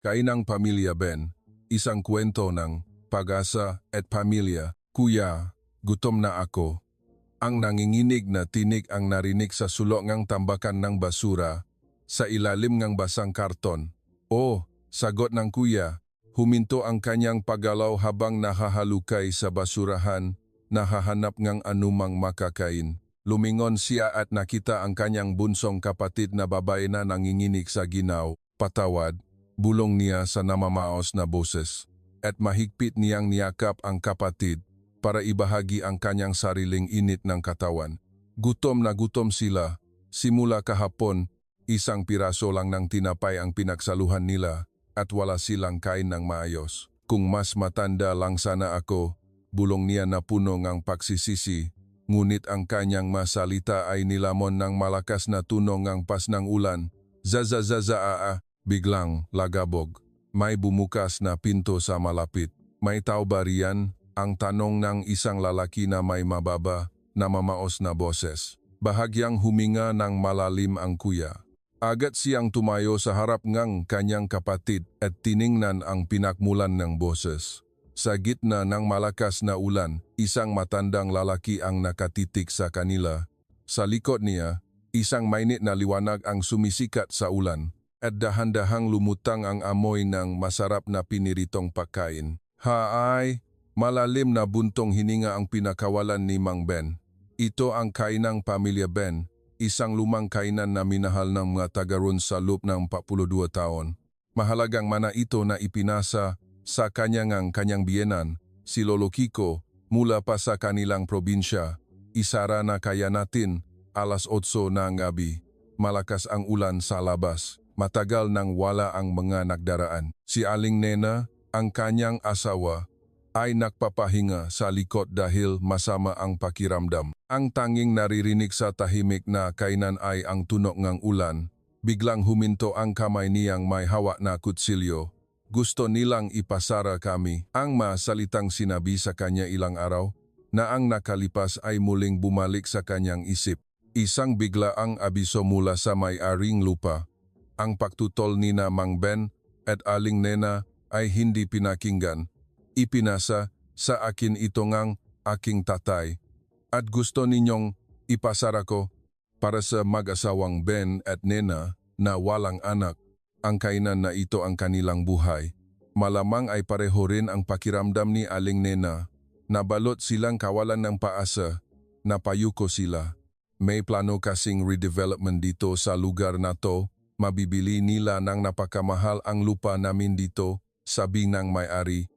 Kainang Pamilya Ben, isang kwento ng pag-asa at pamilya. Kuya, gutom na ako. Ang nanginginig na tinig ang narinig sa sulok ngang tambakan ng basura, sa ilalim ng basang karton. Oh, sagot ng kuya, huminto ang kanyang paggalaw habang nahahalukay sa basurahan, nahahanap ng anumang makakain. Lumingon siya at nakita ang kanyang bunsong kapatid na babae na nanginginig sa ginaw. Patawad, bulong niya sa namamaos na boses. At mahigpit niyang niyakap ang kapatid para ibahagi ang kanyang sariling init ng katawan. Gutom na gutom sila. Simula kahapon, isang piraso lang ng tinapay ang pinagsaluhan nila at wala silang kain ng maayos. Kung mas matanda lang sana ako, bulong niya na puno ng pagsisisi, ngunit ang kanyang masalita ay nilamon ng malakas na tunog ng pas ng ulan. Zazazaza. Biglang lagabog. May bumukas na pinto sa malapit. May tao ba riyan? Ang tanong ng isang lalaki na may mababa, namamaos na boses. Bahagyang huminga ng malalim ang kuya. Agad siyang tumayo sa harap ng kanyang kapatid at tiningnan ang pinakmulan ng boses. Sa gitna ng malakas na ulan, isang matandang lalaki ang nakatitig sa kanila. Sa likod niya, isang mainit na liwanag ang sumisikat sa ulan at dahan-dahang lumutang ang amoy ng masarap na piniritong pagkain. Haay, malalim na buntong hininga ang pinakawalan ni Mang Ben. Ito ang kainang Pamilya Ben, isang lumang kainan na minahal ng mga tagaron sa loob ng 42 taon. Mahalagang mana ito na ipinasa sa kanyang biyenan, si Lolo Kiko, mula pa sa kanilang probinsya. Isara na kaya natin, 8:00 ng gabi. Malakas ang ulan sa labas. Matagal nang wala ang mga nagdaraan. Si Aling Nena, ang kanyang asawa, ay nagpapahinga sa likod dahil masama ang pakiramdam. Ang tanging naririnig sa tahimik na kainan ay ang tunog ng ulan. Biglang huminto ang kamay niyang may hawak na kutsilyo. Gusto nilang ipasara kami. Ang masalitang sinabi sa kanya ilang araw na ang nakalipas ay muling bumalik sa kanyang isip. Isang biglaang abiso mula sa may-aring lupa. Ang pagtutol ni na Mang Ben at Aling Nena ay hindi pinakinggan. Ipinasa sa akin ito ngang aking tatay. At gusto ninyong ipasara ko para sa mag-asawang Ben at Nena na walang anak. Ang kainan na ito ang kanilang buhay. Malamang ay pareho rin ang pakiramdam ni Aling Nena. Nabalot silang kawalan ng paasa, napayuko sila. May plano kasing redevelopment dito sa lugar na to. Mabibili nila ng napakamahal ang lupa namin dito, sabi ng may-ari.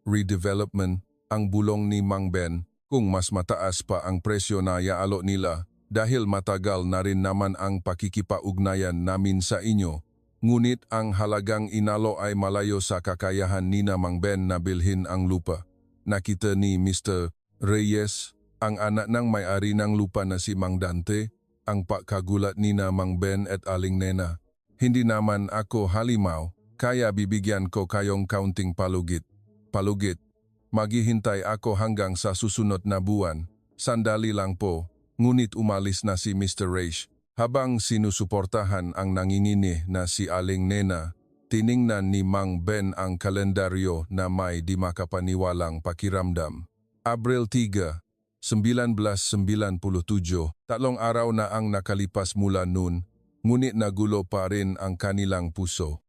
Redevelopment, ang bulong ni Mang Ben, kung mas mataas pa ang presyo na yaalo nila, dahil matagal na rin naman ang pakikipag-ugnayan namin sa inyo. Ngunit ang halagang inalo ay malayo sa kakayahan ni na Mang Ben na bilhin ang lupa. Nakita ni Mr. Reyes, ang anak ng may-ari ng lupa na si Mang Dante, ang pagkagulat ni na Mang Ben at Aling Nena. Hindi naman ako halimaw, kaya bibigyan ko kayong kaunting palugit. Palugit, maghihintay ako hanggang sa susunod na buwan. Sandali lang po, ngunit umalis na si Mr. Reyes. Habang sinusuportahan ang nanginginih na si Aling Nena, tiningnan ni Mang Ben ang kalendaryo na may di makapaniwalang pakiramdam. Abril 3, 1997, 3 araw na ang nakalipas mula noon, ngunit nagulo pa rin ang kanilang puso.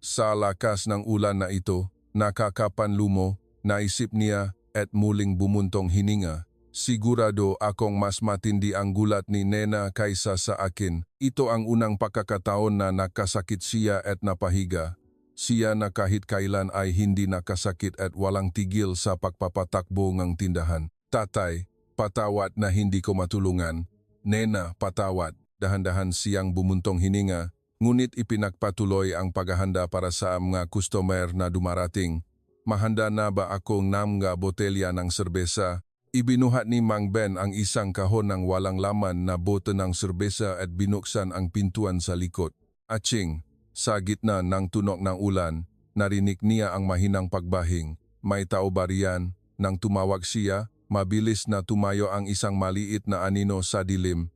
Sa lakas ng ulan na ito, nakakapanlumo, naisip niya at muling bumuntong hininga. Sigurado akong mas matindi ang gulat ni Nena kaysa sa akin. Ito ang unang pagkakataon na nakasakit siya at napahiga. Siya na kahit kailan ay hindi nakasakit at walang tigil sa pagpapatakbo ng tindahan. Tatay, patawad na hindi ko matulungan. Nena, patawad. Dahan-dahan siyang bumuntong hininga, ngunit ipinagpatuloy ang paghahanda para sa mga customer na dumarating. Mahanda na ba akong mga botelya ng serbesa? Ibinuhat ni Mang Ben ang isang kahon ng walang laman na bote ng serbesa at binuksan ang pintuan sa likod. Aching, sa gitna ng tunog ng ulan, narinig niya ang mahinang pagbahing. May tao ba riyan? Nang tumawag siya, mabilis na tumayo ang isang maliit na anino sa dilim.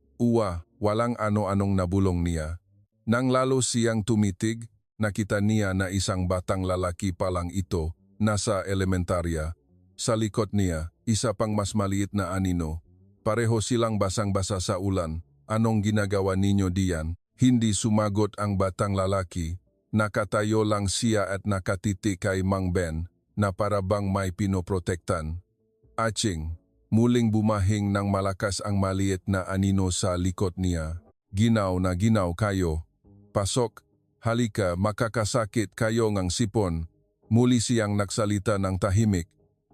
Walang ano-anong nabulong niya. Nang lalo siyang tumitig, nakita niya na isang batang lalaki pa lang ito, nasa elementarya. Sa likod niya, isa pang mas maliit na anino. Pareho silang basang-basa sa ulan. Anong ginagawa ninyo diyan? Hindi sumagot ang batang lalaki. Nakatayo lang siya at nakatitig kay Mang Ben na para bang may pinoprotektan. Aching, muling bumahing ng malakas ang maliit na anino sa likod niya. Ginaw na ginaw kayo. Pasok, halika, makakasakit kayo ngang sipon. Muli siyang nagsalita ng tahimik.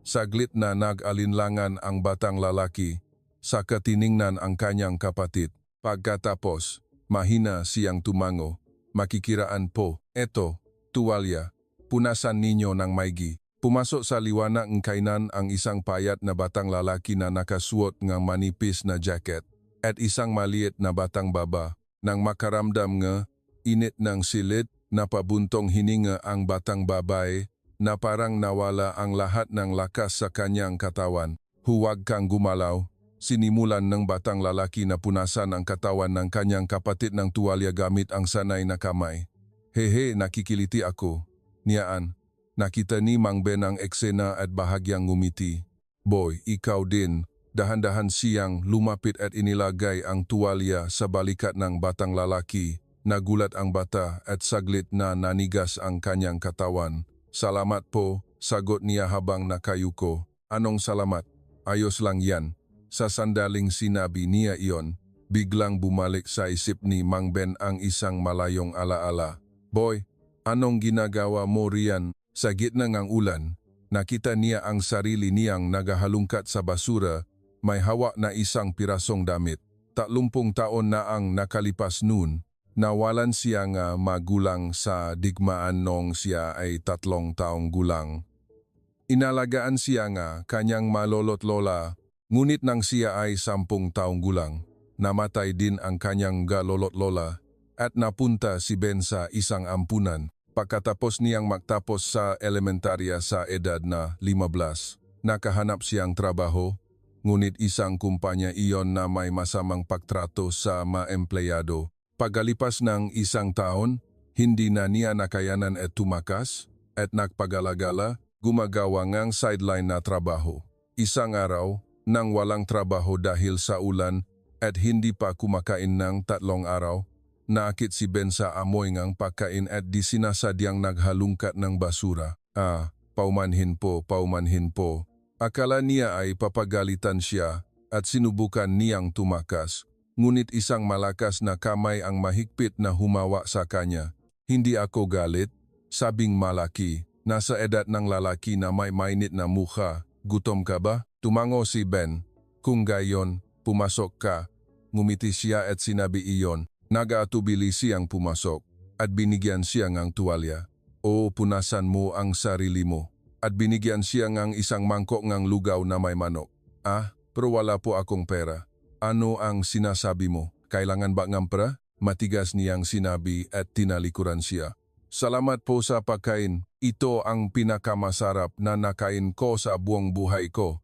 Saglit na nag-alinlangan ang batang lalaki. Saka tiningnan ang kanyang kapatid. Pagkatapos, mahina siyang tumango. Makikiraan po, eto, tuwalya. Punasan ninyo ng maigi. Pumasok sa liwanag ng kainan ang isang payat na batang lalaki na nakasuot ng manipis na jacket at isang maliit na batang baba. Nang makaramdam nga, init ng silid, napabuntong hininga ang batang babae na parang nawala ang lahat ng lakas sa kanyang katawan. Huwag kang gumalaw. Sinimulan ng batang lalaki na punasan ang katawan ng kanyang kapatid ng tuwalya gamit ang sanay na kamay. Hehe, nakikiliti ako. Niyaan, nakita ni Mang Ben ang eksena at bahagyang ngumiti. Boy, ikaw din. Dahan-dahan siyang lumapit at inilagay ang tuwalya sa balikat ng batang lalaki. Nagulat ang bata at saglit na nanigas ang kanyang katawan. Salamat po, sagot niya habang nakayuko. Anong salamat? Ayos lang yan. Sa sandaling sinabi niya iyon, biglang bumalik sa isip ni Mang Ben ang isang malayong alaala. Boy, anong ginagawa mo riyan? Sa gitna ng ulan, nakita niya ang sarili niyang nagahalungkat sa basura, may hawak na isang pirasong damit. 30 taon na ang nakalipas noon, nawalan siya nga magulang sa digmaan nung siya ay 3 taong gulang. Inalagaan siya nga kanyang malolo't lola. Ngunit nang siya ay 10 taong gulang, namatay din ang kanyang galolot lola at napunta si Ben sa isang ampunan. Pagkatapos niyang magtapos sa elementarya sa edad na 15, nakahanap siyang trabaho, ngunit isang kumpanya iyon na may masamang pagtrato sa mga empleyado. Pagkalipas ng 1 taon, hindi na niya nakayanan at tumakas at nagpagalagala, gumagawa ngang sideline na trabaho. Isang araw, nang walang trabaho dahil sa ulan at hindi pa kumakain ng 3 araw, naakit si Ben sa amoy ngang pagkain at di sinasadyang naghalungkat ng basura. Paumanhin po. Akala niya ay papagalitan siya at sinubukan niyang tumakas. Ngunit isang malakas na kamay ang mahigpit na humawa sa kanya. Hindi ako galit, sabing malaki. Nasa edad ng lalaki na may mainit na mukha. Gutom ka ba? Tumango si Ben. Kung gayon, pumasok ka. Ngumiti siya at sinabi iyon. Nag-aatubili siyang pumasok at binigyan siya ng tuwalya. O punasan mo ang sarili mo. At binigyan siya ng isang mangkok ng lugaw na may manok. Pero wala po akong pera. Ano ang sinasabi mo? Kailangan ba ng pera? Matigas niyang sinabi at tinalikuran siya. Salamat po sa pagkain. Ito ang pinakamasarap na nakain ko sa buong buhay ko.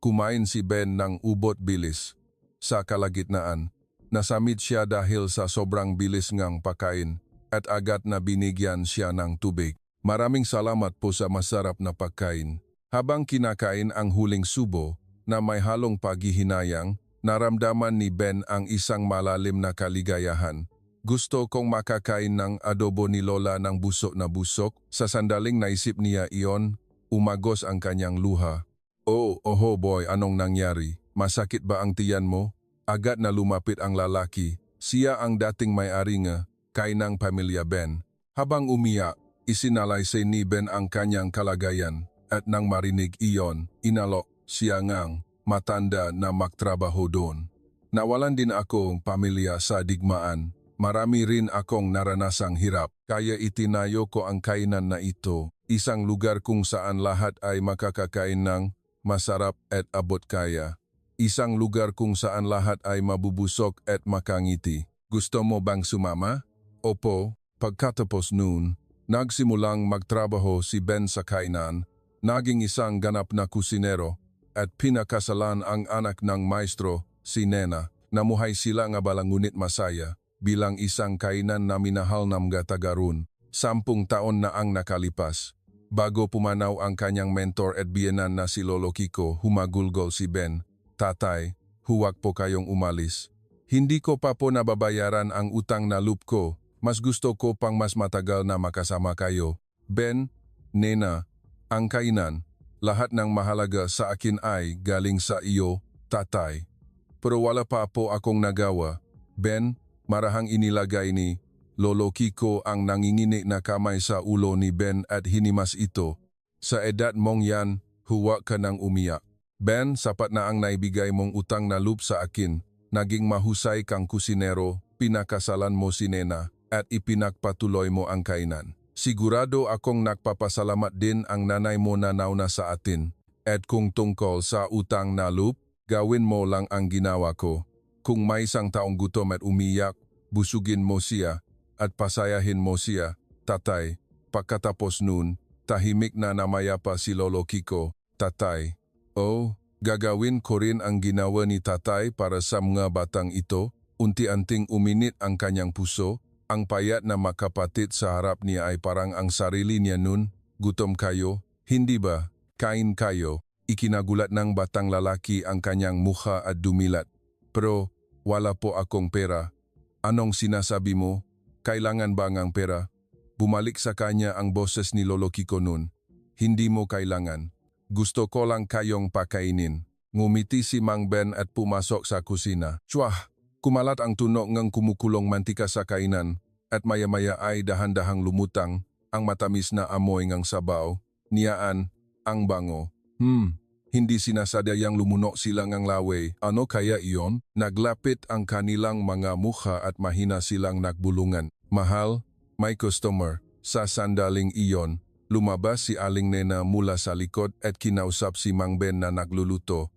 Kumain si Ben ng ubot bilis. Sa kalagitnaan, nasamid siya dahil sa sobrang bilis ngang pagkain at agad na binigyan siya ng tubig. Maraming salamat po sa masarap na pagkain. Habang kinakain ang huling subo na may halong paghihinayang, naramdaman ni Ben ang isang malalim na kaligayahan. Gusto kong makakain ng adobo ni Lola ng busok na busok. Sa sandaling naisip niya iyon, umagos ang kanyang luha. Oho boy, anong nangyari? Masakit ba ang tiyan mo? Agad na lumapit ang lalaki. Siya ang dating may-ari nga, kainang pamilya Ben. Habang umiyak, isinalaysay ni Ben ang kanyang kalagayan. At nang marinig iyon, inalok siya ngang matanda na magtrabaho doon. Nawalan din akong pamilya sa digmaan. Marami rin akong naranasang hirap, kaya itinayo ko ang kainan na ito. Isang lugar kung saan lahat ay makakakain ng masarap at abot kaya. Isang lugar kung saan lahat ay mabubusok at makangiti. Gusto mo bang sumama? Opo. Pagkatapos noon, nagsimulang magtrabaho si Ben sa kainan, naging isang ganap na kusinero, at pinakasalan ang anak ng maestro, si Nena. Namuhay sila nga balang ngunit masaya, bilang isang kainan na minahal ng mga taga-roon. 10 taon na ang nakalipas. Bago pumanaw ang kanyang mentor at biyenan na si Lolo Kiko, humagulgol si Ben. Tatay, huwag po kayong umalis. Hindi ko pa po nababayaran ang utang na loob ko. Mas gusto ko pang mas matagal na makasama kayo. Ben, Nena, ang kainan, lahat ng mahalaga sa akin ay galing sa iyo, tatay. Pero wala pa po akong nagawa. Ben, marahang inilagay ni Lolo Kiko ang nanginginig na kamay sa ulo ni Ben at hinimas ito. Sa edad mong yan, huwag ka nang umiyak. Ben, sapat na ang naibigay mong utang na loob sa akin. Naging mahusay kang kusinero, pinakasalan mo si Nena, at ipinagpatuloy mo ang kainan. Sigurado akong nagpapasalamat din ang nanay mo na nauna sa atin. At kung tungkol sa utang na loob, gawin mo lang ang ginawa ko. Kung may isang taong gutom at umiyak, busugin mo siya at pasayahin mo siya, tatay. Pagkatapos nun, tahimik na namayapa si Lolo Kiko, tatay. Oh, gagawin ko rin ang ginawa ni tatay para sa mga batang ito. Unti-anting uminit ang kanyang puso. Ang payat na makapatid sa harap niya ay parang ang sarili niya nun. Gutom kayo? Hindi ba? Kain kayo. Ikinagulat ng batang lalaki ang kanyang mukha at dumilat. Pero wala po akong pera. Anong sinasabi mo? Kailangan ba ngang pera? Bumalik sa kanya ang boses ni Lolo Kiko nun. Hindi mo kailangan. Gusto ko lang kayong pakainin. Ngumiti si Mang Ben at pumasok sa kusina. Chwah! Kumalat ang tunog ng kumukulong mantika sa kainan at maya-maya ay dahan-dahang lumutang ang matamis na amoy ng sabaw. Niyaan, ang bango. Hindi sinasadyang lumunok sila ng laway. Ano kaya iyon? Naglapit ang kanilang mga mukha at mahina silang nagbulungan. Mahal, may customer. Sa sandaling iyon, lumabas si Aling Nena mula sa likod at kinausap si Mang Ben na nagluluto.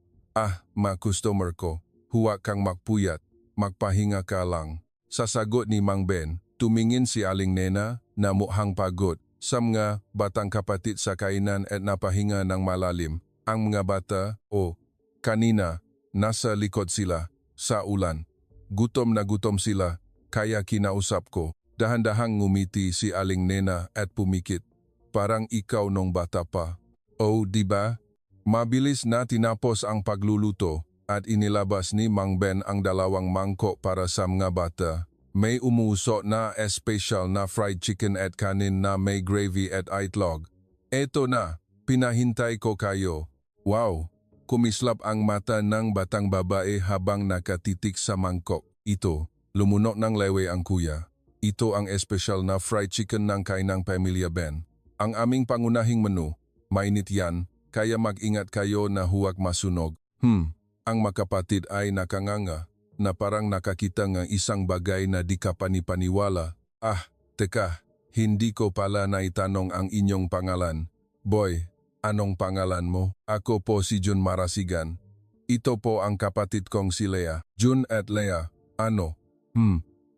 Customer ko. Huwag kang magpuyat. Magpahinga ka lang. Sa sagot ni Mang Ben, tumingin si Aling Nena na mukhang pagod. Sa mga batang kapatid sa kainan at napahinga ng malalim. Ang mga bata, kanina, nasa likod sila, sa ulan. Gutom na gutom sila, kaya kinausap ko. Dahan-dahang ngumiti si Aling Nena at pumikit. Parang ikaw nung bata pa. Oh, diba? Mabilis na tinapos ang pagluluto at inilabas ni Mang Ben ang 2 mangkok para sa mga bata. May umuusok na special na fried chicken at kanin na may gravy at itlog. Eto na, pinahintay ko kayo. Wow! Kumislap ang mata ng batang babae habang nakatitik sa mangkok. Ito, lumunok ng lewe ang kuya. Ito ang espesyal na fried chicken ng kainang Pamilya Ben. Ang aming pangunahing menu, mainit yan, kaya mag-ingat kayo na huwag masunog. Ang makapatid ay nakanganga na parang nakakita ng isang bagay na di ka panipaniwala. Teka, hindi ko pala naitanong ang inyong pangalan. Boy, anong pangalan mo? Ako po si Jun Marasigan. Ito po ang kapatid kong si Lea. Jun at Lea, ano?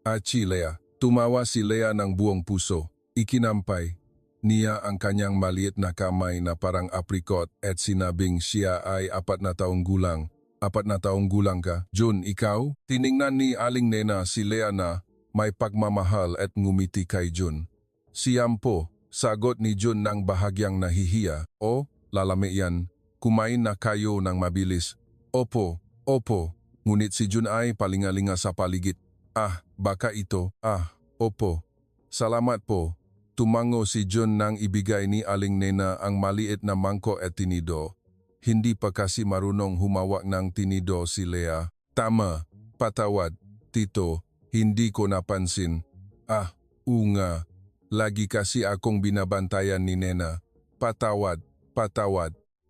Achi Lea. Tumawa si Lea ng buong puso. Ikinampay niya ang kanyang maliit na kamay na parang apricot at sinabing siya ay 4 na taong gulang. 4 na taong gulang ka? Jun, ikaw? Tiningnan ni Aling Nena si Lea na may pagmamahal at ngumiti kay Jun. Siyam po, sagot ni Jun ng bahagyang nahihiya. Lalami yan. Kumain na kayo ng mabilis. Opo. Ngunit si Jun ay palingalinga sa paligid. Baka ito. Opo. Salamat po. Tumango si Jun nang ibigay ni Aling Nena ang maliit na mangkok at tinido. Hindi pa kasi marunong humawak ng tinido si Lea. Tama, patawad, tito, hindi ko napansin. Nga, lagi kasi akong binabantayan ni Nena. Patawad.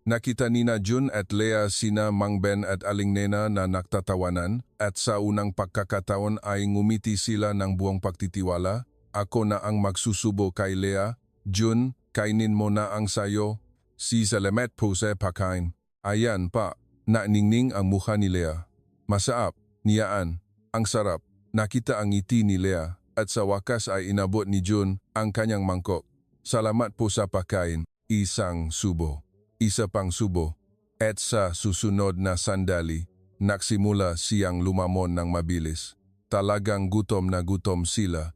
Nakita ni na Jun at Lea sina Mang Ben at Aling Nena na nagtatawanan at sa unang pagkakataon ay ngumiti sila ng buong pagtitiwala. Ako na ang magsusubo kay Lea. Jun, kainin mo na ang sayo. Si Salamat po sa pagkain. Ayan pa, naningning ang mukha ni Lea. Masaap, niyaan, ang sarap. Nakita ang ngiti ni Lea at sa wakas ay inabot ni Jun ang kanyang mangkok. Salamat po sa pagkain. Isang subo. Isa pang subo. At sa susunod na sandali, nagsimula siyang lumamon ng mabilis. Talagang gutom na gutom sila.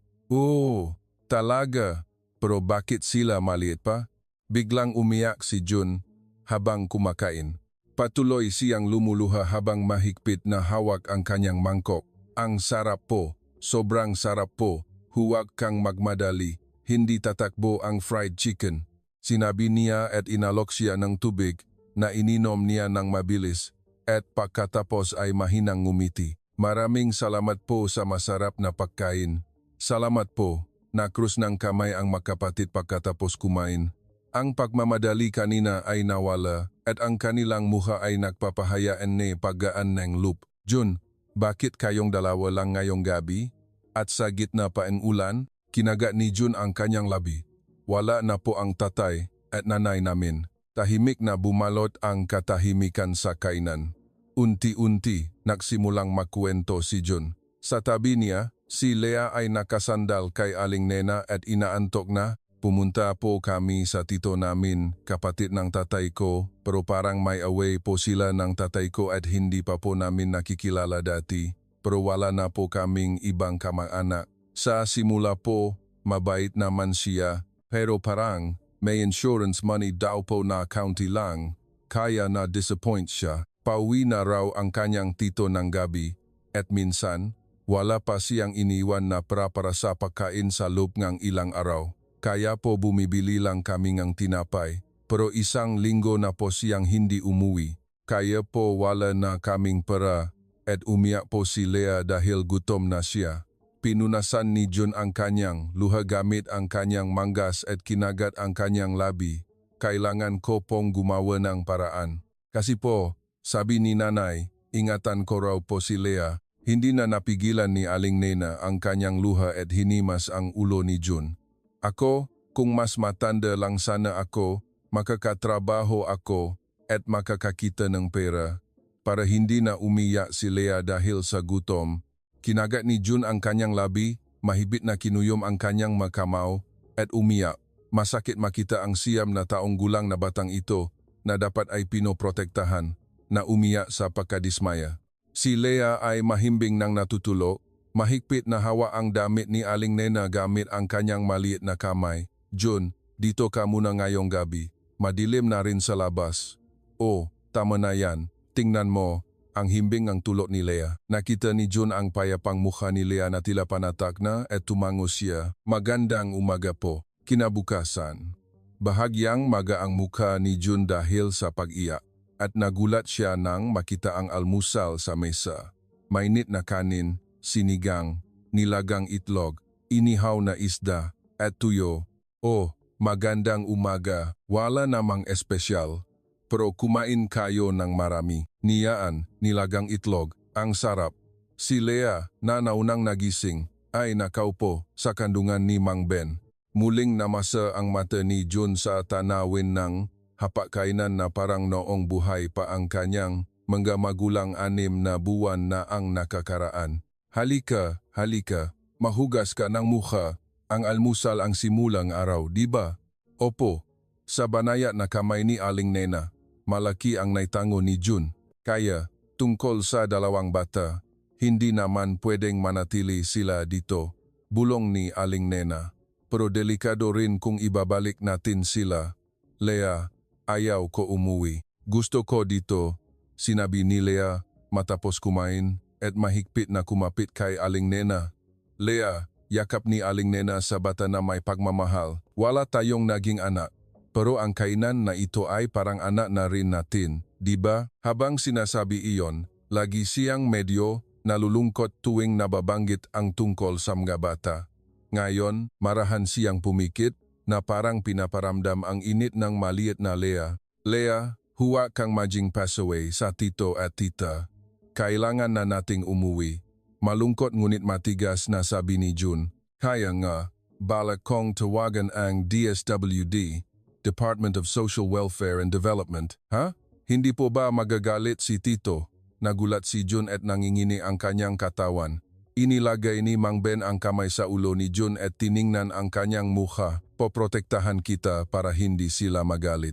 Talaga. Pero bakit sila maliit pa? Biglang umiyak si Jun habang kumakain. Patuloy siyang lumuluha habang mahigpit na hawak ang kanyang mangkok. Ang sarap po, sobrang sarap po, huwag kang magmadali, hindi tatakbo ang fried chicken. Sinabi niya at inalok siya ng tubig na ininom niya ng mabilis at pagkatapos ay mahinang ngumiti. Maraming salamat po sa masarap na pagkain. Salamat po, nakrus ng kamay ang magkapatid pagkatapos kumain. Ang pagmamadali kanina ay nawala at ang kanilang mukha ay nagpapahayaan ni paggaan ng loop. Jun, bakit kayong dalawa lang ngayong gabi? At sa gitna pa ang ulan, kinagat ni Jun ang kanyang labi. Wala na po ang tatay at nanay namin. Tahimik na bumalot ang katahimikan sa kainan. Unti-unti, nagsimulang magkwento si Jun. Sa tabi niya, si Lea ay nakasandal kay Aling Nena at inaantok na. Pumunta po kami sa tito namin, kapatid ng tatay ko, pero parang may away po sila ng tatay ko at hindi pa po namin nakikilala dati. Pero wala na po kaming ibang kamag-anak. Sa simula po, mabait naman siya, pero parang may insurance money daw po na county lang, kaya na-disappoint siya. Pauwi na raw ang kanyang tito ng gabi, at minsan, wala pa siyang iniwan na para sa pagkain sa loob ng ilang araw. Kaya po bumibili lang kami ng tinapay, pero isang linggo na po siyang hindi umuwi. Kaya po wala na kaming pera at umiyak po si Lea dahil gutom na siya. Pinunasan ni Jun ang kanyang luha gamit ang kanyang manggas at kinagat ang kanyang labi. Kailangan ko pong gumawa ng paraan. Kasi po, sabi ni nanay, ingatan ko raw po si Lea. Hindi na napigilan ni Aling Nena ang kanyang luha at hinimas ang ulo ni Jun. Ako, kung mas matanda lang sana ako, makakatrabaho ako at makakakita ng pera. Para hindi na umiyak si Lea dahil sa gutom, kinagat ni Jun ang kanyang labi, mahigpit na kinuyom ang kanyang makamaw at umiyak. Masakit makita ang siyam na taong gulang na batang ito na dapat ay pinoprotektahan na umiyak sa pagkadismaya. Si Lea ay mahimbing nang natutulog. Mahigpit na hawa ang damit ni Aling Nena gamit ang kanyang maliit na kamay. Jun, dito ka muna ngayong gabi. Madilim na rin sa labas. Oh, tama na yan. Tingnan mo, ang himbing ang tulot ni Lea. Nakita ni Jun ang payapang mukha ni Lea na tila panatak na at tumango siya. Magandang umaga po. Kinabukasan. Bahagyang maga ang mukha ni Jun dahil sa pag-iyak. At nagulat siya nang makita ang almusal sa mesa. Mainit na kanin, sinigang, nilagang itlog, inihaw na isda, at tuyo. Oh, magandang umaga, wala namang espesyal. Pero kumain kayo ng marami. Niyaan, nilagang itlog, ang sarap. Si Lea, na naunang nagising, ay nakaupo sa kandungan ni Mang Ben. Muling namasa ang mata ni Jun sa tanawin ng hapagkainan na parang noong buhay pa ang kanyang mga magulang 6 na buwan na ang nakakaraan. Halika, halika, mahugas ka ng mukha, ang almusal ang simulang araw, di ba? Opo, sa banayat na kamay ni Aling Nena, malaki ang naitango ni Jun. Kaya, tungkol sa dalawang bata, hindi naman pwedeng manatili sila dito, bulong ni Aling Nena. Pero delikado rin kung ibabalik natin sila. Lea, ayaw ko umuwi. Gusto ko dito, sinabi ni Lea matapos kumain. At mahigpit na kumapit kay Aling Nena. Lea, yakap ni Aling Nena sa bata na may pagmamahal. Wala tayong naging anak, pero ang kainan na ito ay parang anak na rin natin, di ba? Habang sinasabi iyon, lagi siyang medyo nalulungkot tuwing nababanggit ang tungkol sa mga bata. Ngayon, marahan siyang pumikit na parang pinaparamdam ang init ng maliit na Lea. Lea, huwag kang maging pass away sa tito at tita. Kailangan na nating umuwi. Malungkot ngunit matigas na sabi ni Jun. Kaya nga, balak kong tawagan ang DSWD, Department of Social Welfare and Development. Ha? Hindi po ba magagalit si Tito? Nagulat si Jun at nangingini ang kanyang katawan. Inilagay ni Mang Ben ang kamay sa ulo ni Jun at tiningnan ang kanyang mukha. Poprotektahan kita para hindi sila magalit.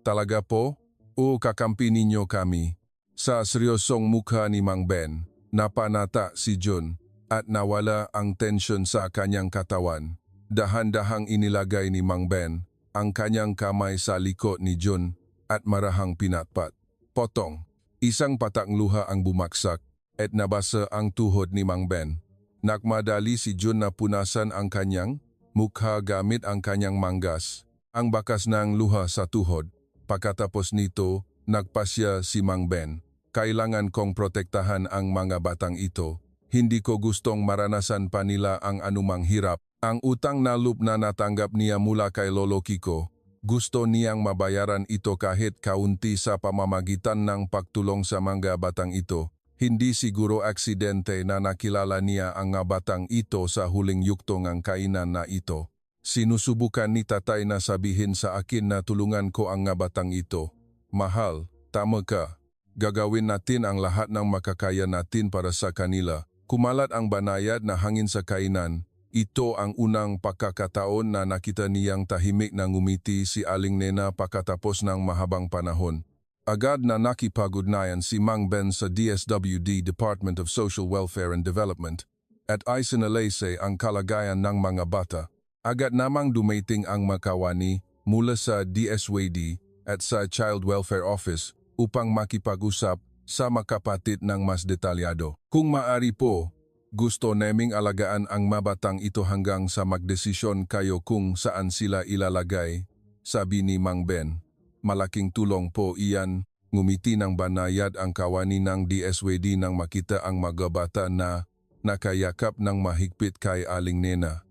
Talaga po? O kakampi ninyo kami? Sa seryosong mukha ni Mang Ben, napanata si Jun at nawala ang tensyon sa kanyang katawan. Dahan-dahang inilagay ni Mang Ben ang kanyang kamay sa likod ni Jun at marahang pinatpat. Potong. Isang patang luha ang bumaksak at nabasa ang tuhod ni Mang Ben. Nakmadali si Jun na punasan ang kanyang mukha gamit ang kanyang manggas. Ang bakas ng luha sa tuhod. Pagkatapos nito, nagpasya si Mang Ben. Kailangan kong protektahan ang mga batang ito. Hindi ko gustong maranasan pa nila ang anumang hirap. Ang utang na loob na natanggap niya mula kay Lolo Kiko, gusto niyang mabayaran ito kahit kaunti sa pamamagitan ng pagtulong sa mga batang ito. Hindi siguro aksidente na nakilala niya ang mga batang ito sa huling yugto ng kainan na ito. Sinusubukan ni tatay na sabihin sa akin na tulungan ko ang mga batang ito. Mahal, tama ka. Gagawin natin ang lahat ng makakaya natin para sa kanila. Kumalat ang banayad na hangin sa kainan. Ito ang unang pagkakataon na nakita niyang tahimik na ngumiti si Aling Nena pagkatapos ng mahabang panahon. Agad na nakipag-ugnayan si Mang Ben sa DSWD Department of Social Welfare and Development at isinalaysay ang kalagayan ng mga bata. Agad namang dumating ang makawani mula sa DSWD at sa Child Welfare Office upang makipag-usap sa makapatid ng mas detalyado. Kung maaari po, gusto naming alagaan ang mabatang ito hanggang sa magdesisyon kayo kung saan sila ilalagay, sabi ni Mang Ben. Malaking tulong po iyan, ngumiti ng banayad ang kawani ng DSWD nang makita ang mga bata na nakayakap ng mahigpit kay Aling Nena.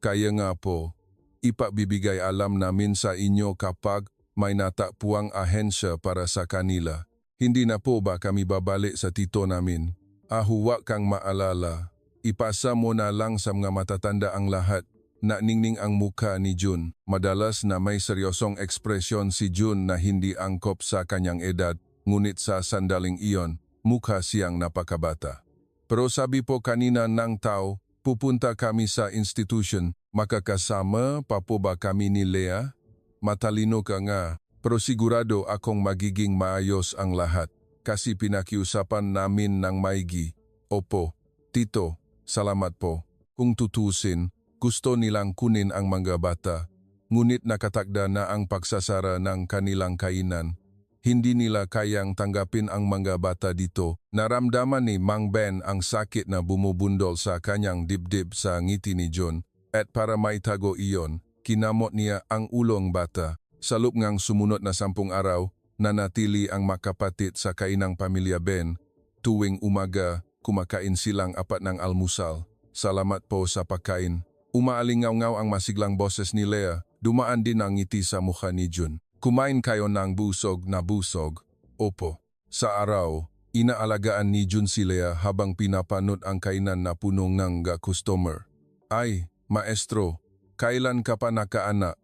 Kaya nga po, ipabibigay alam namin sa inyo kapag may natakpuang ahensya para sa kanila. Hindi na po ba kami babalik sa tito namin? Huwag kang maalala. Ipasa mo na lang sa mga matatanda ang lahat. Nakningning ang mukha ni Jun. Madalas na may seryosong ekspresyon si Jun na hindi angkop sa kanyang edad, ngunit sa sandaling iyon, mukha siyang napakabata. Pero sabi po kanina ng tao, pupunta kami sa institution. Makakasama pa po ba kami ni Lea? Matalino ka nga, pero sigurado akong magiging maayos ang lahat. Kasi pinakiusapan namin ng maigi. Opo, tito, salamat po. Kung tutusin, gusto nilang kunin ang mga bata. Ngunit nakatakda na ang pagsasara ng kanilang kainan. Hindi nila kayang tanggapin ang mga bata dito. Naramdaman ni Mang Ben ang sakit na bumubundol sa kanyang dibdib sa ngiti ni John. At para maitago iyon, kinamot niya ang ulong bata. Sa loob ngang sumunod na 10 araw, nanatili ang makapatid sa kainang pamilya Ben. Tuwing umaga, kumakain silang 4 ng almusal. Salamat po sa pagkain. Umaalingaw-ngaw ang masiglang boses ni Lea. Dumaan din ang ngiti sa mukha ni Jun. Kumain kayo ng busog na busog. Opo. Sa araw, inaalagaan ni Jun si Lea habang pinapanood ang kainan na punong ng customer. Ay, maestro, kailan ka pa nakaanak?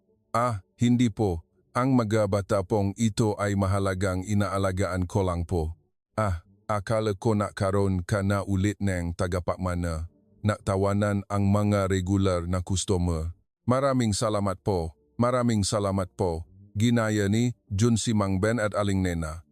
Hindi po. Ang mga bata pong ito ay mahalagang inaalagaan ko lang po. Akala ko nakaroon ka na ulit ng tagapakmana. Naktawanan ang mga regular na customer. Maraming salamat po. Maraming salamat po. Ginaya ni Jun si Mang Ben at Aling Nena.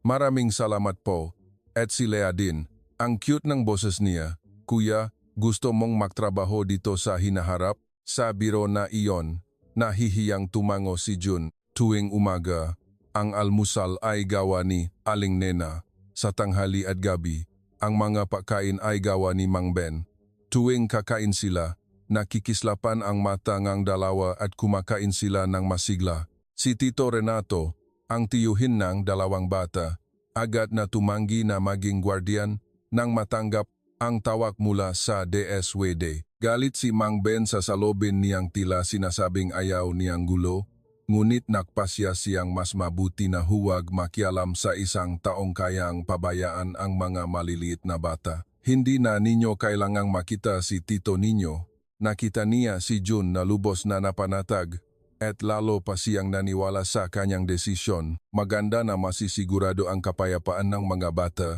Maraming salamat po. At si Lea din. Ang cute ng boses niya. Kuya, gusto mong magtrabaho dito sa hinaharap? Sa biro na iyon, nahihiyang tumango si Jun. Tuwing umaga, ang almusal ay gawa ni Aling Nena. Sa tanghali at gabi, ang mga pagkain ay gawa ni Mang Ben. Tuwing kakain sila, nakikislapan ang mata ng dalawa at kumakain sila ng masigla. Si Tito Renato, ang tiyuhin ng 2 bata, agad na tumanggi na maging gwardiyan nang matanggap ang tawag mula sa DSWD. Galit si Mang Ben sa salobin niyang tila sinasabing ayaw niyang gulo. Ngunit nagpasya siyang mas mabuti na huwag makialam sa isang taong kayang pabayaan ang mga maliliit na bata. Hindi na ninyo kailangang makita si tito ninyo. Nakita niya si Jun na lubos na napanatag at lalo pa siyang naniwala sa kanyang desisyon. Maganda na masisigurado ang kapayapaan ng mga bata.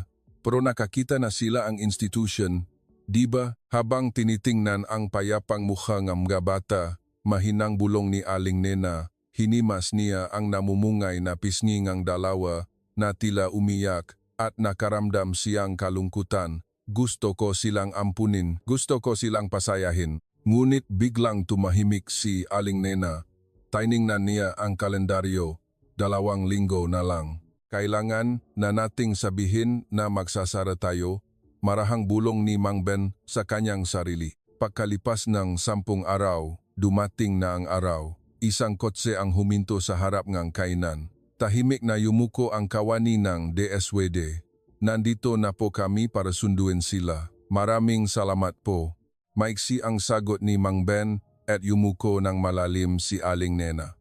Pero nakakita na sila ang institution. Diba, habang tinitingnan ang payapang mukha ng mga bata, mahinang bulong ni Aling Nena, hinimas niya ang namumungay na pisngi ng dalawa na tila umiyak at nakaramdam siyang kalungkutan. Gusto ko silang ampunin, gusto ko silang pasayahin. Ngunit biglang tumahimik si Aling Nena. Tiningnan niya ang kalendaryo. 2 linggo na lang. Kailangan na nating sabihin na magsasara tayo. Marahang bulong ni Mang Ben sa kanyang sarili. Pagkalipas ng 10 araw, dumating na ang araw. Isang kotse ang huminto sa harap ng kainan. Tahimik na yumuko ang kawani ng DSWD. Nandito na po kami para sunduin sila. Maraming salamat po. Maiksi ang sagot ni Mang Ben at yumuko ng malalim si Aling Nena.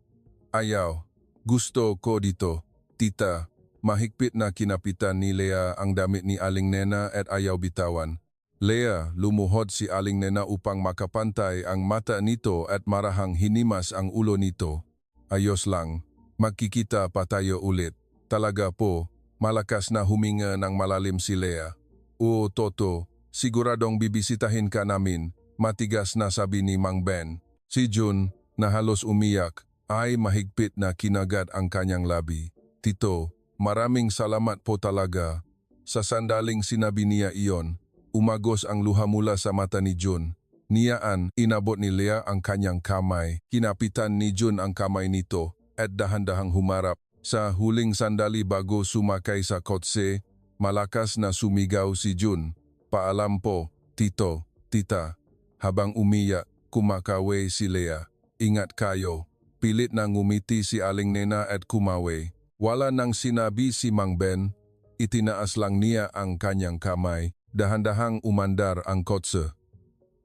Ayaw, gusto ko dito, tita. Mahigpit na kinapitan ni Lea ang damit ni Aling Nena at ayaw bitawan. Lea, lumuhod si Aling Nena upang makapantay ang mata nito at marahang hinimas ang ulo nito. Ayos lang, magkikita pa tayo ulit. Talaga po, malakas na huminga ng malalim si Lea. Oo, Toto, siguradong bibisitahin ka namin, matigas na sabi ni Mang Ben. Si Jun, na halos umiyak, ay mahigpit na kinagat ang kanyang labi. Tito, maraming salamat po talaga. Sa sandaling sinabi niya iyon, umagos ang luha mula sa mata ni Jun. Niyaan, inabot ni Lea ang kanyang kamay. Kinapitan ni Jun ang kamay nito at dahan-dahang humarap. Sa huling sandali bago sumakay sa kotse, malakas na sumigaw si Jun. Paalam po, tito, tita. Habang umiyak, kumakawe si Lea. Ingat kayo. Pilit na ngumiti si Aling Nena at kumawe. Wala nang sinabi si Mang Ben, itinaas lang niya ang kanyang kamay, dahan-dahang umandar ang kotse.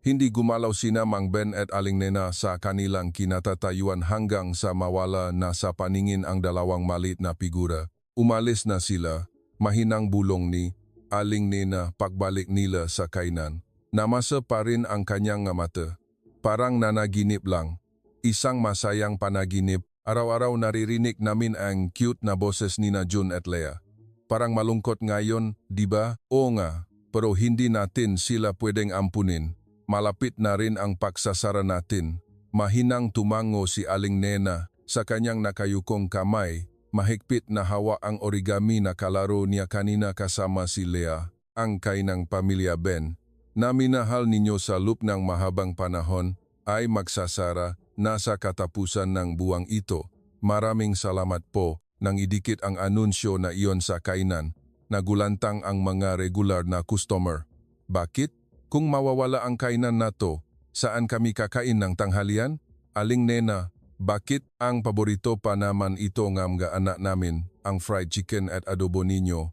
Hindi gumalaw sina Mang Ben at Aling Nena sa kanilang kinatatayuan hanggang sa mawala na sa paningin ang 2 maliit na figura. Umalis na sila, mahinang bulong ni Aling Nena pagbalik nila sa kainan. Namasa pa rin ang kanyang mata. Parang nanaginip lang. Isang masayang panaginip. Araw-araw naririnig namin ang cute na boses ni Jun at Lea. Parang malungkot ngayon, di ba? Oo nga, pero hindi natin sila pwedeng ampunin. Malapit na rin ang pagsasara natin. Mahinang tumango si Aling Nena sa kanyang nakayukong kamay. Mahigpit na hawa ang origami na kalaro niya kanina kasama si Lea, ang kainang pamilya Ben. Na minahal ninyo sa loob ng mahabang panahon ay magsasara. Nasa katapusan ng buwang ito, maraming salamat po nang idikit ang anunsyo na iyon sa kainan. Nagulantang ang mga regular na customer. Bakit? Kung mawawala ang kainan na to, saan kami kakain ng tanghalian? Aling Nena, bakit ang paborito pa naman ito ng anak namin, ang fried chicken at adobo ninyo?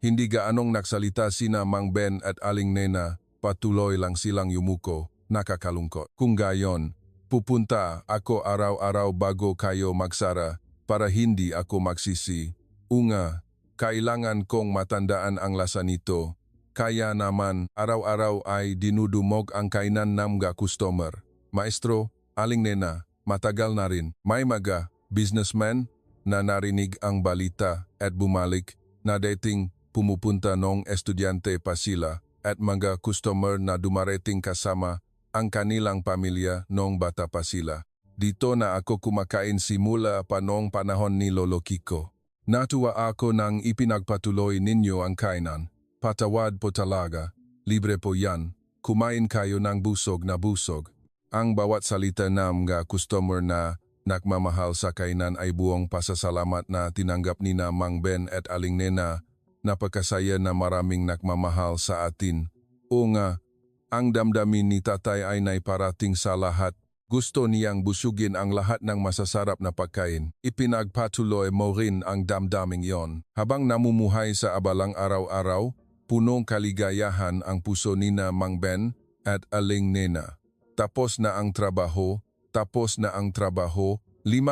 Hindi gaanong nagsalita sina Mang Ben at Aling Nena, patuloy lang silang yumuko, nakakalungkot. Kung gayon, pupunta ako araw-araw bago kayo magsara para hindi ako magsisi. Unga, kailangan kong matandaan ang lasa nito. Kaya naman araw-araw ay dinudumog ang kainan ng mga customer. Maestro, Aling Nena, matagal na rin. May mga businessman na narinig ang balita at bumalik na dating pumupunta nung estudyante pa sila at mga customer na dumarating kasama ang kanilang pamilya noong bata pa sila. Dito na ako kumakain simula pa noong panahon ni Lolo Kiko. Natuwa ako nang ipinagpatuloy ninyo ang kainan. Patawad po talaga. Libre po yan. Kumain kayo ng busog na busog. Ang bawat salita ng mga customer na nagmamahal sa kainan ay buong pasasalamat na tinanggap ni na Mang Ben at Aling Nena. Napakasaya na maraming nagmamahal sa atin. O nga, ang damdamin ni tatay ay naiparating sa lahat. Gusto niyang busugin ang lahat ng masasarap na pagkain. Ipinagpatuloy mo rin ang damdaming yon. Habang namumuhay sa abalang araw-araw, punong kaligayahan ang puso ni na Mang Ben at Aling Nena. Tapos na ang trabaho, 5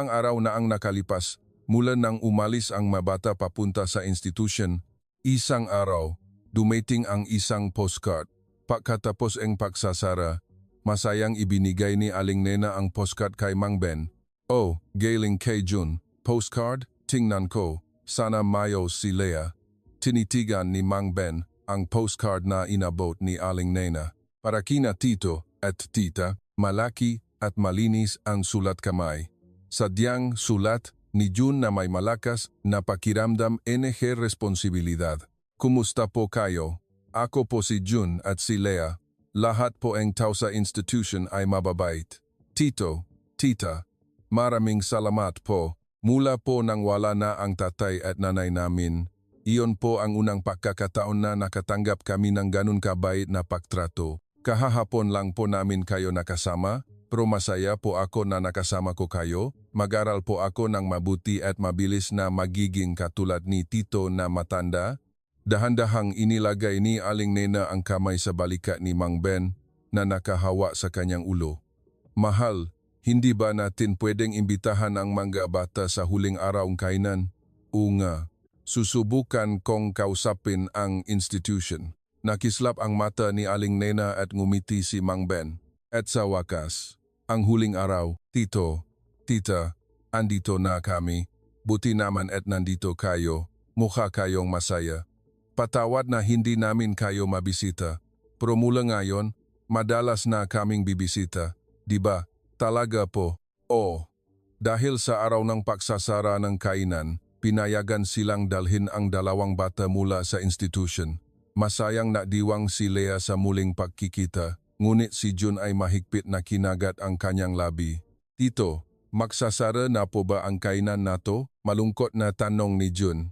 araw na ang nakalipas mula nang umalis ang mabata papunta sa institution. Isang araw, dumating ang isang postcard. Pagkatapos ang pagsasara, masayang ibinigay ni Aling Nena ang postcard kay Mang Ben. Oh, galing kay Jun. Postcard? Tingnan ko. Sana mayos si Lea. Tinitigan ni Mang Ben ang postcard na inabot ni Aling Nena. Para kina tito at tita, malaki at malinis ang sulat kamay. Sadyang sulat ni Jun na may malakas na pakiramdam NG responsibilidad. Kumusta po kayo? Ako po si Jun at si Lea. Lahat po ang tao sa institution ay mababait. Tito, tita, maraming salamat po. Mula po nang wala na ang tatay at nanay namin, iyon po ang unang pagkakataon na nakatanggap kami ng ganun kabait na pagtrato. Kahahapon lang po namin kayo nakasama, pero masaya po ako na nakasama ko kayo. Mag-aral po ako ng mabuti at mabilis na magiging katulad ni Tito na matanda. Dahan-dahang inilagay ni Aling Nena ang kamay sa balikat ni Mang Ben na nakahawa sa kanyang ulo. Mahal, hindi ba natin pwedeng imbitahan ang mga bata sa huling araw ng kainan? Oo nga, susubukan kong kausapin ang institution. Nakislap ang mata ni Aling Nena at ngumiti si Mang Ben. At sa wakas, ang huling araw, Tito, Tita, andito na kami. Buti naman at nandito kayo, mukha kayong masaya. Patawad na hindi namin kayo mabisita, pero mula ngayon, madalas na kaming bibisita, di ba? Talaga po. Oo. Dahil sa araw ng pagsasara ng kainan, pinayagan silang dalhin ang dalawang bata mula sa institution. Masayang nadiwang si Lea sa muling pagkikita, ngunit si Jun ay mahigpit na kinagat ang kanyang labi. Tito, magsasara na po ba ang kainan nato? Malungkot na tanong ni Jun.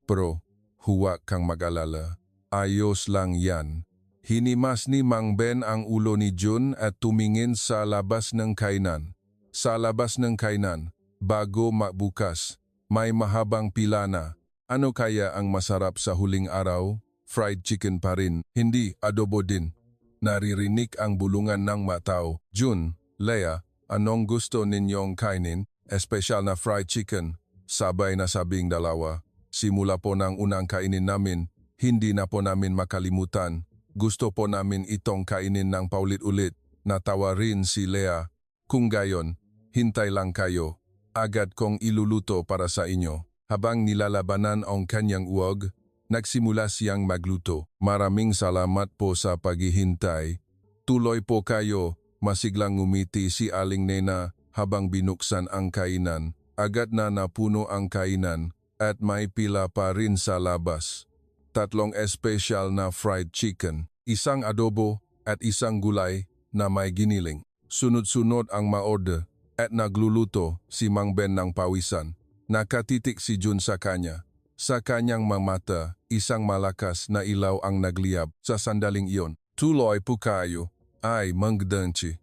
Pero, huwag kang mag-alala. Ayos lang yan. Hinimas ni Mang Ben ang ulo ni Jun at tumingin sa labas ng kainan. Sa labas ng kainan, bago magbukas, may mahabang pila na. Ano kaya ang masarap sa huling araw? Fried chicken pa rin, hindi adobo din. Naririnig ang bulungan ng matao. Jun, Lea, anong gusto ninyong kainin? Espesyal na fried chicken. Sabay na sabing dalawa. Simula po ng unang kainin namin, hindi na po namin makalimutan. Gusto po namin itong kainin ng paulit-ulit. Natawa rin si Lea. Kung gayon, hintay lang kayo. Agad kong iluluto para sa inyo. Habang nilalabanan ang kanyang uwag, nagsimula siyang magluto. Maraming salamat po sa paghihintay. Tuloy po kayo. Masiglang ngumiti si Aling Nena habang binuksan ang kainan. Agad na napuno ang kainan at may pila pa rin sa labas. 3 espesyal na fried chicken, 1 adobo at 1 gulay na may giniling. Sunod-sunod ang ma-order at nagluluto si Mang Ben ng pawisan. Nakatitik si Jun sa kanya. Sa kanyang mamata, isang malakas na ilaw ang nagliyab sa sandaling iyon. Tuloy po kayo. Ay, mangdanchi.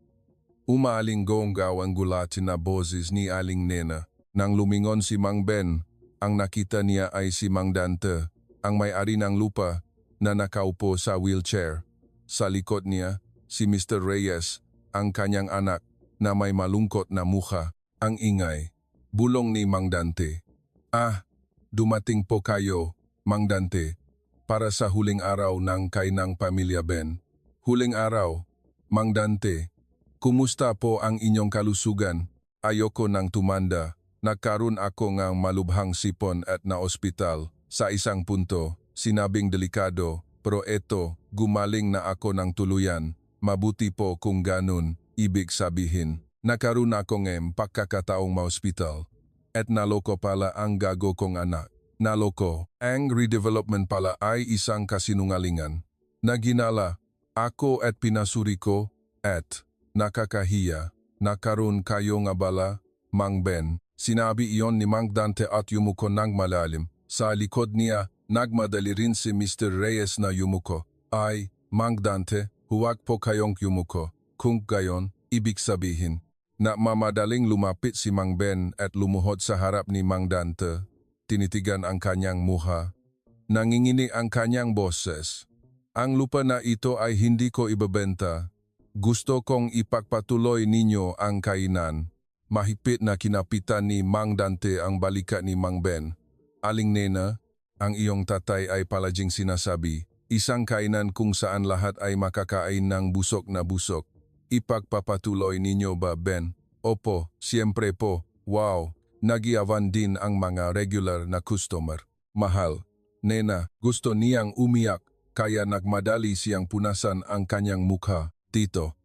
Umalinggonggaw ang gulatin na boses ni Aling Nena. Nang lumingon si Mang Ben, ang nakita niya ay si Mang Dante, ang may-ari ng lupa na nakaupo sa wheelchair. Sa likod niya, si Mr. Reyes, ang kanyang anak na may malungkot na mukha. Ang ingay. Bulong ni Mang Dante. Dumating po kayo, Mang Dante, para sa huling araw ng kainang pamilya Ben. Huling araw, Mang Dante, kumusta po ang inyong kalusugan? Ayoko nang tumanda. Nagkaroon ako ng malubhang sipon at na ospital. Sa isang punto, sinabing delikado, pero eto, gumaling na ako ng tuluyan. Mabuti po kung ganun, ibig sabihin. Nagkaroon ako ng pagkakataong ma-ospital. At naloko pala ang gago kong anak. Naloko, ang redevelopment pala ay isang kasinungalingan. Naginala, ako at pinasuri ko, at nakakahiya. Nagkaroon kayo nga bala, Mang Ben. Sinabi iyon ni Mang Dante at yumuko ng malalim. Sa likod niya, nagmadali rin si Mr. Reyes na yumuko. Ay, Mang Dante, huwag po kayong yumuko. Kung gayon, ibig sabihin, na mamadaling lumapit si Mang Ben at lumuhod sa harap ni Mang Dante. Tinitigan ang kanyang muha. Nanginginig ang kanyang boses. Ang lupa na ito ay hindi ko ibebenta. Gusto kong ipagpatuloy ninyo ang kainan. Mahigpit na kinapitan ni Mang Dante ang balikat ni Mang Ben. Aling Nena, ang iyong tatay ay palaging sinasabi, isang kainan kung saan lahat ay makakain ng busok na busok. Ipagpapatuloy ninyo ba, Ben? Opo, siyempre po. Wow, nagiawan din ang mga regular na customer. Mahal. Nena, gusto niyang umiyak, kaya nagmadali siyang punasan ang kanyang mukha. Tito.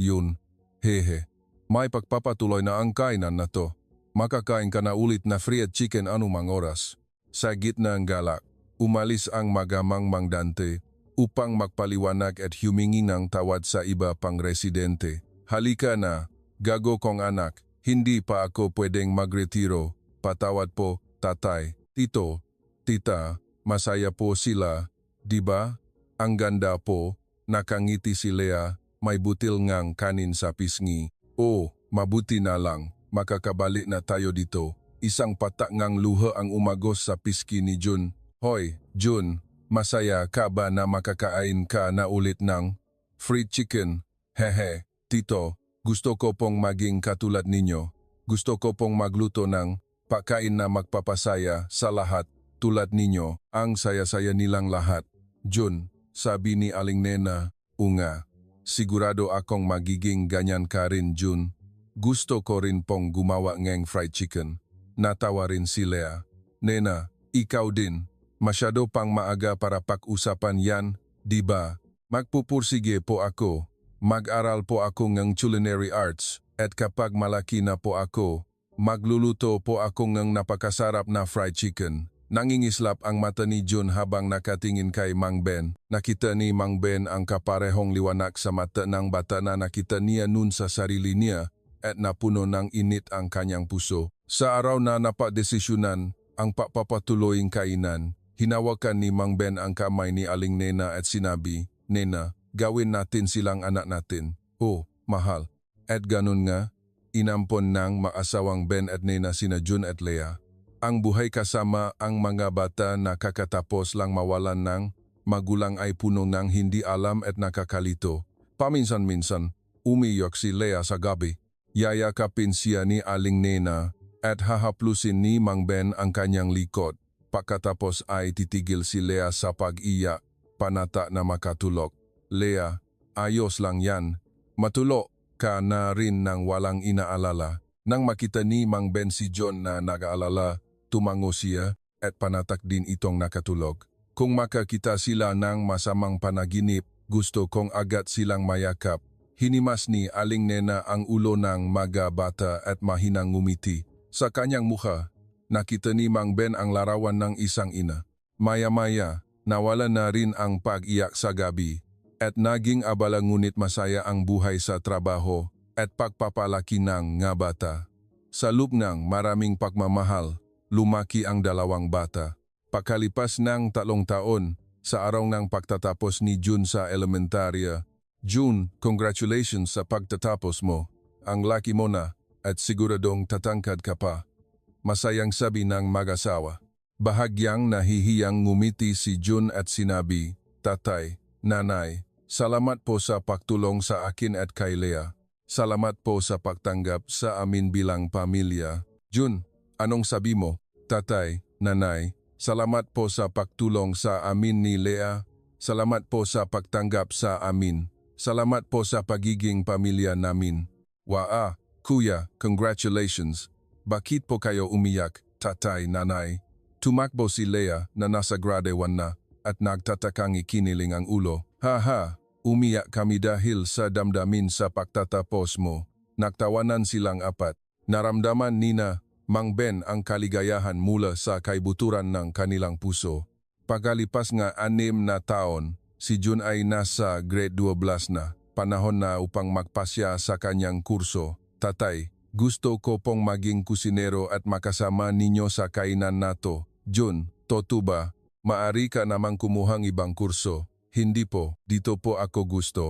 Yun. Hehe. May pagpapatuloy na ang kainan na to. Makakain ka na ulit na fried chicken anumang oras. Sa gitna ng galak, umalis ang magamang Mang Dante. upang magpaliwanag at humingi ng tawad sa iba pang residente. Halika na, gago kong anak, hindi pa ako pwedeng magretiro. Patawad po, tatay, tito, tita, masaya po sila, di ba? Ang ganda po, nakangiti si Lea, may butil ngang kanin sa pisngi. Oh, mabuti na lang, makakabalik na tayo dito. Isang patak ngang luha ang umagos sa pisngi ni Jun. Hoy, Jun, masaya ka ba na makakain ka na ulit ng fried chicken? Hehe, tito, gusto ko pong maging katulad ninyo. Gusto ko pong magluto ng pagkain na magpapasaya sa lahat tulad ninyo. Ang saya-saya nilang lahat. Jun, sabi ni Aling Nena, unga. Sigurado akong magiging ganyan ka rin, Jun. Gusto ko rin pong gumawa ng fried chicken. Natawa rin si Lea. Nena, ikaw din. Masyado pang maaga para pag-usapan yan, di ba? Magpupursige po ako. Mag-aral po ako ng culinary arts. At kapag malaki na po ako, magluluto po ako ng napakasarap na fried chicken. Nangingislap ang mata ni Jun habang nakatingin kay Mang Ben. Nakita ni Mang Ben ang kaparehong liwanag sa mata ng bata na nakita niya nun sa sarili niya at napuno ng init ang kanyang puso. Sa araw na napadesisyonan ang papapatuloying kainan, hinawakan ni Mang Ben ang kamay ni Aling Nena at sinabi, Nena, gawin natin silang anak natin. Oh, mahal. At ganun nga, inampon ng maasawang Ben at Nena sina Jun at Lea. Ang buhay kasama ang mga bata na kakatapos lang mawalan ng magulang ay puno ng hindi alam at nakakalito. Paminsan-minsan, umiyok si Lea sa gabi. Yayakapin siya ni Aling Nena at hahaplusin ni Mang Ben ang kanyang likod. Pagkatapos ay titigil si Lea sa pag-iyak, panata na makatulog. Lea, ayos lang yan. Matulog ka na rin nang walang inaalala. Nang makita ni Mang Ben si John na nag-aalala, tumango siya at panatak din itong nakatulog. Kung makakita sila ng masamang panaginip, gusto kong agad silang mayakap. Hinimas ni Aling Nena ang ulo ng mga bata at mahinang ngumiti. Sa kanyang mukha, nakita ni Mang Ben ang larawan ng isang ina. Maya-maya, nawala na rin ang pag-iyak sa gabi at naging abala ngunit masaya ang buhay sa trabaho at pagpapalaki ng nga bata. Sa loob ng maraming pagmamahal, lumaki ang dalawang bata. Pagkalipas ng 3 taon, sa araw ng pagtatapos ni Jun sa elementarya, Jun, congratulations sa pagtatapos mo. Ang laki mo na at siguradong tatangkad ka pa. Masayang sabi ng mag-asawa. Bahagyang nahihiyang ngumiti si Jun at sinabi, Tatay, Nanay, salamat po sa pagtulong sa akin at kay Lea. Salamat po sa pagtanggap sa amin bilang pamilya. Jun, anong sabi mo? Tatay, Nanay, salamat po sa pagtulong sa amin ni Lea. Salamat po sa pagtanggap sa amin. Salamat po sa pagiging pamilya namin. Waa, Kuya, congratulations. Bakit po kayo umiyak, Tatay, Nanay? Tumakbo si Lea na nasa grade 1 na at nagtatakang ikiniling ang ulo. Haha, umiyak kami dahil sa damdamin sa pagtatapos mo. Nagtawanan silang apat. Naramdaman nina Mang Ben ang kaligayahan mula sa kaibuturan ng kanilang puso. Pagkalipas nga 6 na taon, si Jun ay nasa grade 12 na. Panahon na upang magpasya sa kanyang kurso. Tatay, gusto ko pong maging kusinero at makasama ninyo sa kainan nato. Jun, totoo ba? Maari ka namang kumuhang ibang kurso. Hindi po, dito po ako gusto.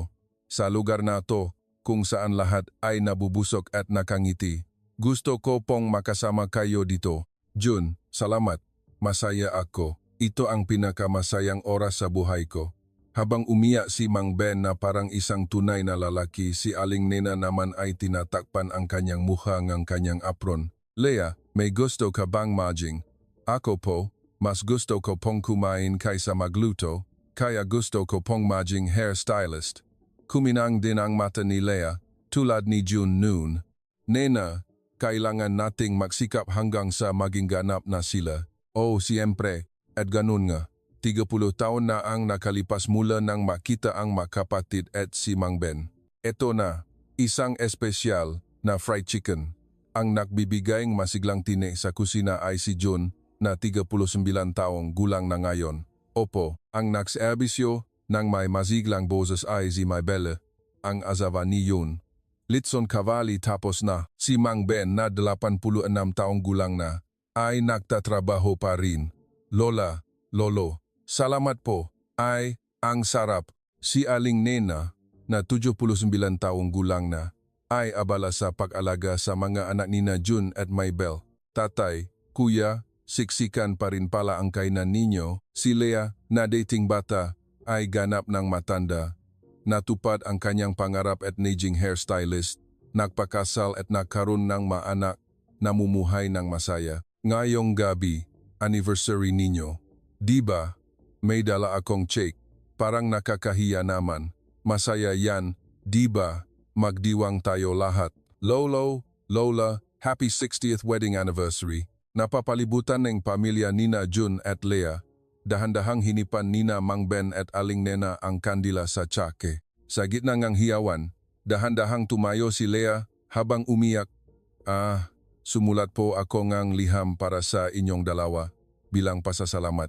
Sa lugar na to, kung saan lahat ay nabubusok at nakangiti. Gusto ko pong makasama kayo dito. Jun, salamat. Masaya ako. Ito ang pinakamasayang oras sa buhay ko. Habang umiyak si Mang Ben na parang isang tunay na lalaki, si Aling Nena naman ay tinatakpan ang kanyang mukha ng kanyang apron. Lea, may gusto ka bang maging? Ako po, mas gusto ko pong kumain kaysa magluto, kaya gusto ko pong maging hairstylist. Kuminang din ang mata ni Lea, tulad ni Jun noon. Nena, kailangan nating magsikap hanggang sa maging ganap na sila. Oh, siyempre, at ganun nga. 30 taon na ang nakalipas mula nang makita ang makapatid at si Mang Ben. Ito na, isang espesyal na fried chicken. Ang nagbibigayng masiglang tini sa kusina ay si Jun na 39 taong gulang na ngayon. Opo, ang nagserbisyo Nang may maziglang boses ay si may bele, ang asawa ni yun. Litson Cavalli tapos na, si Mang Ben na 86 taong gulang na, ay nagtatrabaho pa rin. Lola, Lolo, salamat po, ay, ang sarap. Si Aling Nena, na 79 taong gulang na, ay abala sa pag-alaga sa mga anak ni na June at Maybel. Tatay, kuya, siksikan pa rin pala ang kainan ninyo. Si Lea, na dating bata, ay ganap ng matanda. Natupad ang kanyang pangarap at naging hairstylist. Nagpakasal at nagkaroon ng maanak, namumuhay ng masaya. Ngayong gabi, anniversary ninyo. Diba, may dala akong cake. Parang nakakahiya naman. Masaya yan, diba? Magdiwang tayo lahat. Lolo, Lola, happy 60th wedding anniversary. Napapalibutan ng pamilya nina June at Lea. Dahan-dahang hinipan nina Mang Ben at Aling Nena ang kandila sa tsake. Sa gitna ng hiyawan, dahan-dahang tumayo si Lea habang umiyak. Sumulat po ako ngang liham para sa inyong dalawa bilang pasasalamat.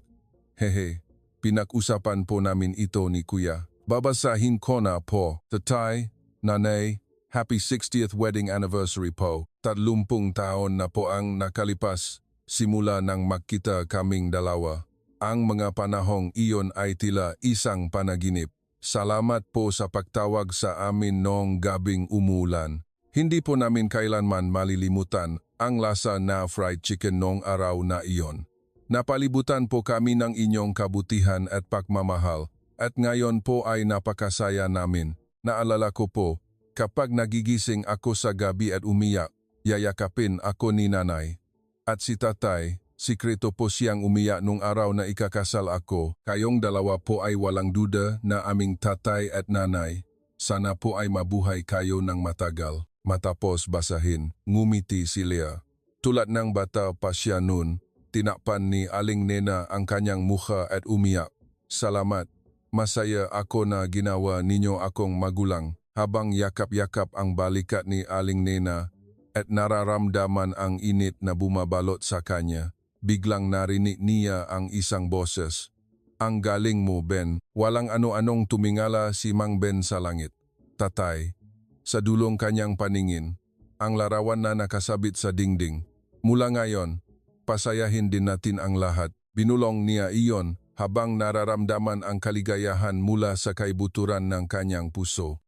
Hehe, pinag-usapan po namin ito ni Kuya. Babasahin ko na po. Tatay, Nanay, happy 60th wedding anniversary po. 30 taon na po ang nakalipas simula nang magkita kaming dalawa. Ang mga panahong iyon ay tila isang panaginip. Salamat po sa pagtawag sa amin noong gabing umulan. Hindi po namin kailanman malilimutan ang lasa na fried chicken noong araw na iyon. Napalibutan po kami ng inyong kabutihan at pagmamahal at ngayon po ay napakasaya namin. Naalala ko po, kapag nagigising ako sa gabi at umiyak, yayakapin ako ni nanay. At si tatay, sikreto po siyang umiyak nung araw na ikakasal ako. Kayong dalawa po ay walang duda na aming tatay at nanay. Sana po ay mabuhay kayo ng matagal. Matapos basahin, ngumiti si Lea. Tulad ng bata pa siya noon, tinakpan ni Aling Nena ang kanyang mukha at umiyak. Salamat. Masaya ako na ginawa ninyo akong magulang. Habang yakap-yakap ang balikat ni Aling Nena at nararamdaman ang init na bumabalot sa kanya, biglang narinig niya ang isang boses. Ang galing mo, Ben. Walang ano-anong tumingala si Mang Ben sa langit. Tatay, sa dulong kanyang paningin, ang larawan na nakasabit sa dingding. Mula ngayon, pasayahin din natin ang lahat. Binulong niya iyon habang nararamdaman ang kaligayahan mula sa kaibuturan ng kanyang puso.